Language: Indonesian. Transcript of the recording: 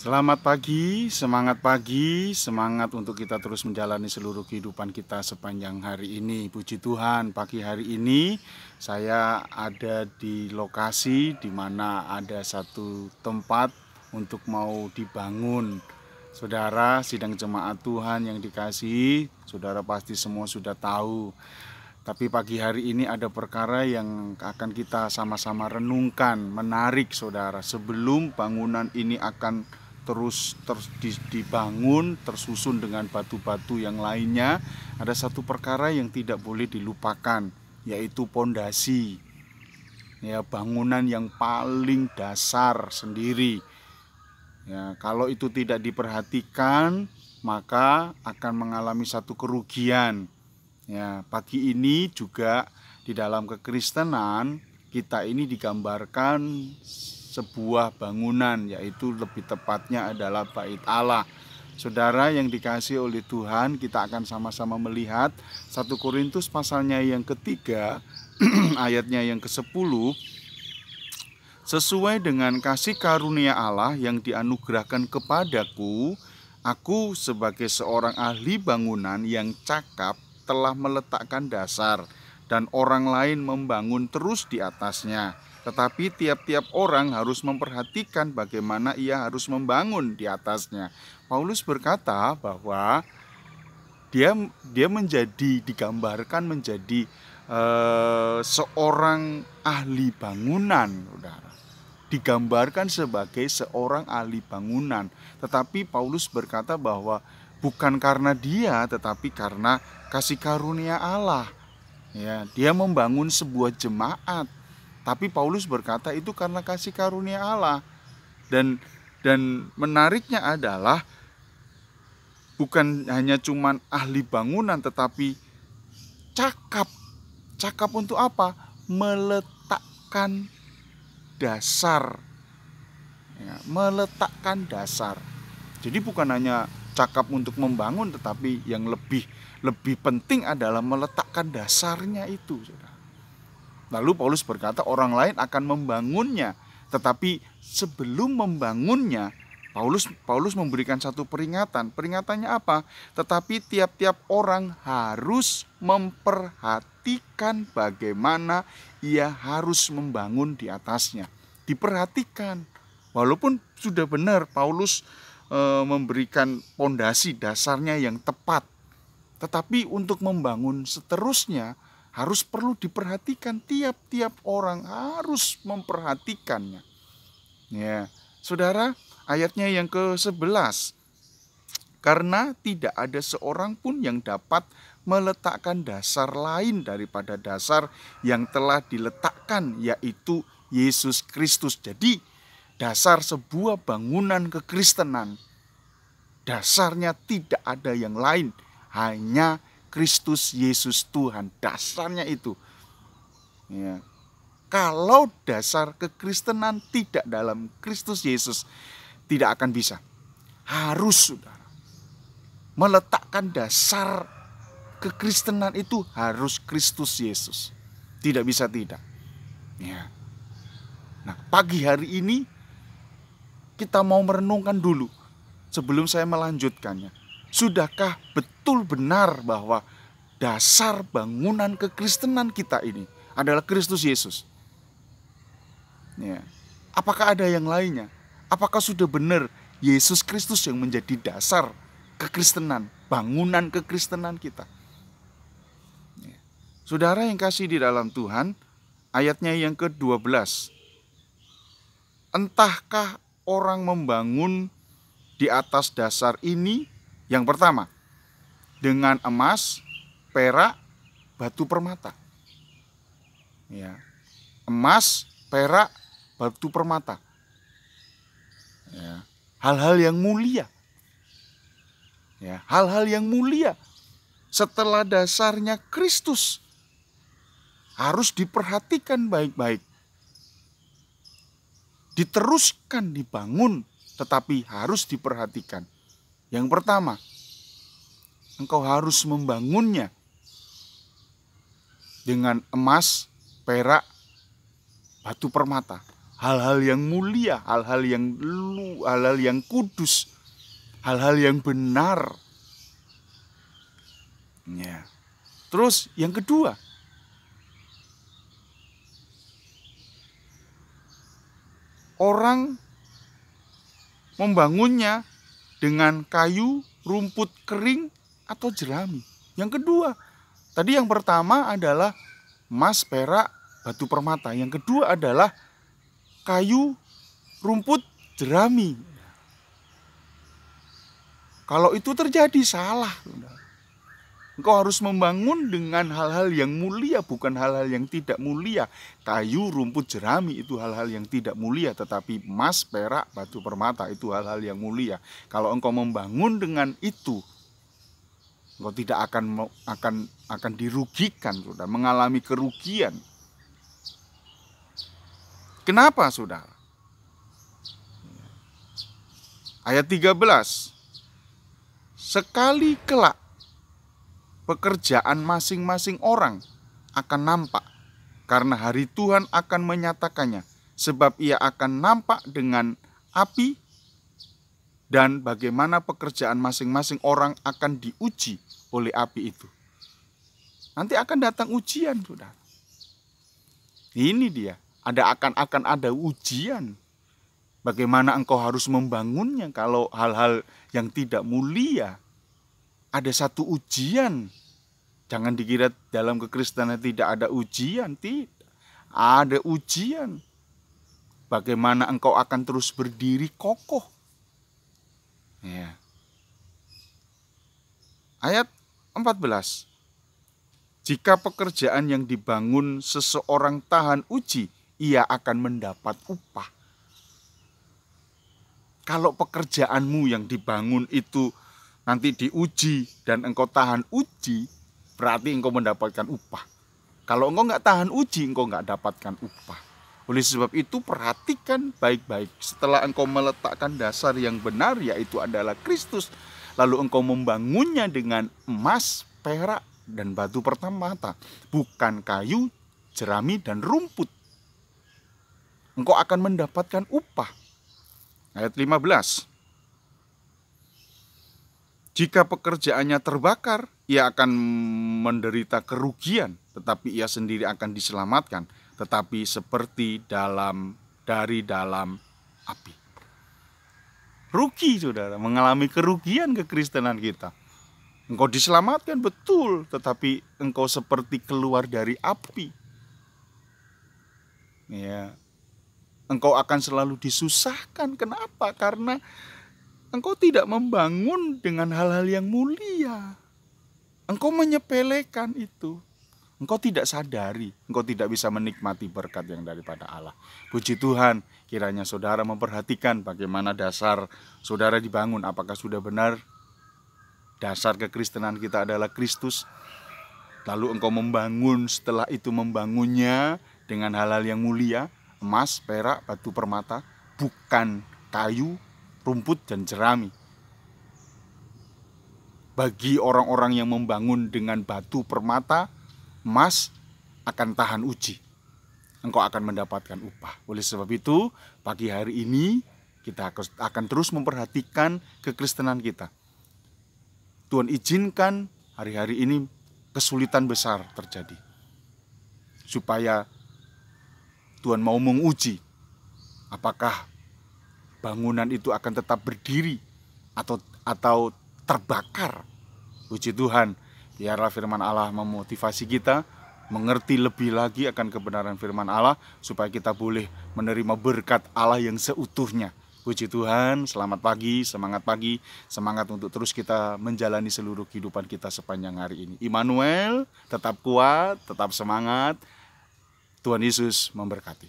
Selamat pagi, semangat untuk kita terus menjalani seluruh kehidupan kita sepanjang hari ini. Puji Tuhan, pagi hari ini saya ada di lokasi di mana ada satu tempat untuk mau dibangun. Saudara, sidang jemaat Tuhan yang dikasihi, saudara pasti semua sudah tahu. Tapi pagi hari ini ada perkara yang akan kita sama-sama renungkan, menarik saudara. Sebelum bangunan ini akan terus dibangun, tersusun dengan batu-batu yang lainnya, ada satu perkara yang tidak boleh dilupakan, yaitu pondasi. Ya, bangunan yang paling dasar sendiri. Ya, kalau itu tidak diperhatikan, maka akan mengalami satu kerugian. Ya, pagi ini juga di dalam kekristenan kita ini digambarkan sebuah bangunan, yaitu lebih tepatnya adalah bait Allah. Saudara yang dikasihi oleh Tuhan, kita akan sama-sama melihat 1 Korintus pasalnya yang ketiga ayatnya yang ke-10. Sesuai dengan kasih karunia Allah yang dianugerahkan kepadaku, aku sebagai seorang ahli bangunan yang cakap telah meletakkan dasar, dan orang lain membangun terus di atasnya. Tetapi tiap-tiap orang harus memperhatikan bagaimana ia harus membangun di atasnya. Paulus berkata bahwa dia digambarkan menjadi seorang ahli bangunan, saudara. Digambarkan sebagai seorang ahli bangunan. Tetapi Paulus berkata bahwa bukan karena dia, tetapi karena kasih karunia Allah. Ya, dia membangun sebuah jemaat. Tapi Paulus berkata itu karena kasih karunia Allah. Dan menariknya adalah bukan hanya cuman ahli bangunan, tetapi cakap. Cakap untuk apa? Meletakkan dasar. Ya, meletakkan dasar. Jadi bukan hanya cakap untuk membangun, tetapi yang lebih penting adalah meletakkan dasarnya itu. Lalu Paulus berkata orang lain akan membangunnya, tetapi sebelum membangunnya Paulus memberikan satu peringatan. Peringatannya apa? Tetapi tiap-tiap orang harus memperhatikan bagaimana ia harus membangun di atasnya. Diperhatikan. Walaupun sudah benar Paulus memberikan pondasi dasarnya yang tepat, tetapi untuk membangun seterusnya harus perlu diperhatikan. Tiap-tiap orang harus memperhatikannya. Ya, saudara, ayatnya yang ke-11. Karena tidak ada seorang pun yang dapat meletakkan dasar lain daripada dasar yang telah diletakkan, yaitu Yesus Kristus. Jadi dasar sebuah bangunan kekristenan, dasarnya tidak ada yang lain, hanya Kristus Yesus Tuhan. Dasarnya itu. Ya. Kalau dasar kekristenan tidak dalam Kristus Yesus, tidak akan bisa. Harus, saudara, meletakkan dasar kekristenan itu harus Kristus Yesus. Tidak bisa tidak. Ya. Nah, pagi hari ini kita mau merenungkan dulu sebelum saya melanjutkannya. Sudahkah betul benar bahwa dasar bangunan kekristenan kita ini adalah Kristus Yesus? Ya. Apakah ada yang lainnya? Apakah sudah benar Yesus Kristus yang menjadi dasar kekristenan, bangunan kekristenan kita? Ya. Saudara yang kasih di dalam Tuhan, ayatnya yang ke-12. Entahkah orang membangun di atas dasar ini? Yang pertama, dengan emas, perak, batu permata. Ya. Emas, perak, batu permata. Ya. Hal-hal yang mulia. Ya, hal-hal yang mulia. Setelah dasarnya Kristus harus diperhatikan baik-baik. Diteruskan dibangun, tetapi harus diperhatikan. Yang pertama, engkau harus membangunnya dengan emas, perak, batu permata. hal-hal yang mulia, hal-hal yang kudus, hal-hal yang benar. Ya. Terus yang kedua, orang membangunnya dengan kayu, rumput kering, atau jerami. Yang kedua, tadi yang pertama adalah emas, perak, batu permata. Yang kedua adalah kayu, rumput, jerami. Kalau itu terjadi, salah. Engkau harus membangun dengan hal-hal yang mulia, bukan hal-hal yang tidak mulia. Kayu, rumput, jerami itu hal-hal yang tidak mulia, tetapi emas, perak, batu permata itu hal-hal yang mulia. Kalau engkau membangun dengan itu, engkau tidak akan dirugikan, saudara, mengalami kerugian. Kenapa, saudara? Ayat 13. Sekali kelak pekerjaan masing-masing orang akan nampak, karena hari Tuhan akan menyatakannya, sebab ia akan nampak dengan api, dan bagaimana pekerjaan masing-masing orang akan diuji oleh api itu. Nanti akan datang ujian, saudara. Ini dia, akan ada ujian. Bagaimana engkau harus membangunnya kalau hal-hal yang tidak mulia. Ada satu ujian. Jangan dikira dalam kekristenan tidak ada ujian. Tidak. Ada ujian. Bagaimana engkau akan terus berdiri kokoh. Ya. Ayat 14. Jika pekerjaan yang dibangun seseorang tahan uji, ia akan mendapat upah. Kalau pekerjaanmu yang dibangun itu nanti diuji dan engkau tahan uji, berarti engkau mendapatkan upah. Kalau engkau nggak tahan uji, engkau nggak dapatkan upah. Oleh sebab itu perhatikan baik-baik. Setelah engkau meletakkan dasar yang benar, yaitu adalah Kristus, lalu engkau membangunnya dengan emas, perak, dan batu permata, bukan kayu, jerami, dan rumput. Engkau akan mendapatkan upah. Ayat 15. Jika pekerjaannya terbakar, ia akan menderita kerugian, tetapi ia sendiri akan diselamatkan, tetapi seperti dari dalam api. Rugi, saudara, mengalami kerugian kekristenan kita. Engkau diselamatkan betul, tetapi engkau seperti keluar dari api. Ya. Engkau akan selalu disusahkan. Kenapa? Karena engkau tidak membangun dengan hal-hal yang mulia. Engkau menyepelekan itu. Engkau tidak sadari. Engkau tidak bisa menikmati berkat yang daripada Allah. Puji Tuhan, kiranya saudara memperhatikan bagaimana dasar saudara dibangun. Apakah sudah benar dasar kekristenan kita adalah Kristus? Lalu engkau membangun, setelah itu membangunnya dengan hal-hal yang mulia. Emas, perak, batu permata, bukan kayu, rumput, dan jerami. Bagi orang-orang yang membangun dengan batu permata, emas, akan tahan uji. Engkau akan mendapatkan upah. Oleh sebab itu, pagi hari ini kita akan terus memperhatikan kekristenan kita. Tuhan izinkan hari-hari ini kesulitan besar terjadi, supaya Tuhan mau menguji apakah bangunan itu akan tetap berdiri atau terbakar. Puji Tuhan, biarlah firman Allah memotivasi kita mengerti lebih lagi akan kebenaran firman Allah, supaya kita boleh menerima berkat Allah yang seutuhnya. Puji Tuhan, selamat pagi, semangat untuk terus kita menjalani seluruh kehidupan kita sepanjang hari ini. Immanuel, tetap kuat, tetap semangat. Tuhan Yesus memberkati.